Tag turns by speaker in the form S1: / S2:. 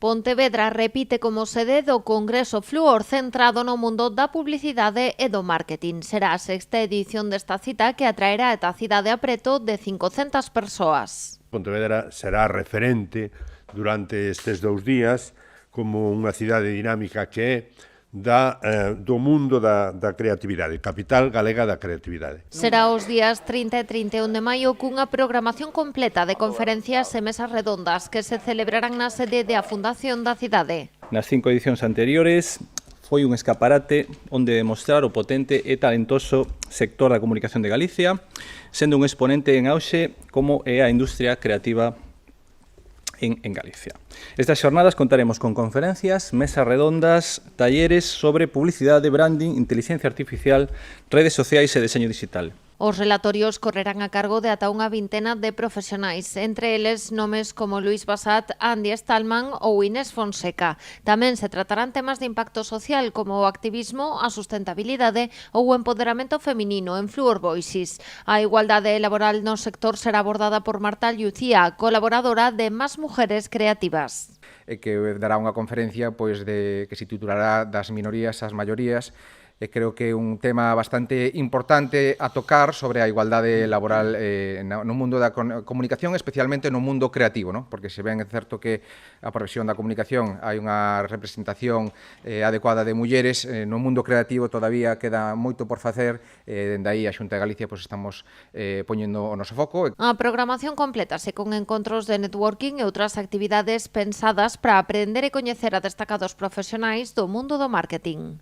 S1: Pontevedra repite como sede do Congreso Fluor centrado no mundo da publicidade e do marketing. Será a sexta edición desta cita que atraerá ata a cidade a preto de 500 persoas.
S2: Pontevedra será referente durante estes 2 días como unha cidade dinámica que é do mundo da creatividade, capital galega da creatividade.
S1: Será os días 30 e 31 de maio cunha programación completa de conferencias e mesas redondas que se celebrarán na sede da Fundación da cidade.
S3: Nas 5 edicións anteriores foi un escaparate onde demostrar o potente e talentoso sector da comunicación de Galicia, sendo un exponente en auxe como é a industria creativa en Galicia. Estas xornadas contaremos con conferencias, mesas redondas, talleres sobre publicidade, branding, inteligencia artificial, redes sociais e deseño digital.
S1: Os relatorios correrán a cargo de ata unha vintena de profesionais, entre eles nomes como Luís Basat, Andy Stallman ou Inés Fonseca. Tamén se tratarán temas de impacto social como o activismo, a sustentabilidade ou o empoderamento feminino en Fluor Voices. A igualdade laboral no sector será abordada por Marta Lucía, colaboradora de Más Mujeres Creativas.
S4: Que dará unha conferencia que se titulará Das minorías ás maiorías. Creo que é un tema bastante importante a tocar sobre a igualdade laboral no mundo da comunicación, especialmente no mundo creativo, ¿no? Porque se ben é certo que a profesión da comunicación hai unha representación adecuada de mulleres, no mundo creativo todavía queda moito por facer, dende aí a Xunta de Galicia estamos poñendo o noso foco.
S1: A programación complétase con encontros de networking e outras actividades pensadas para aprender e coñecer a destacados profesionais do mundo do marketing.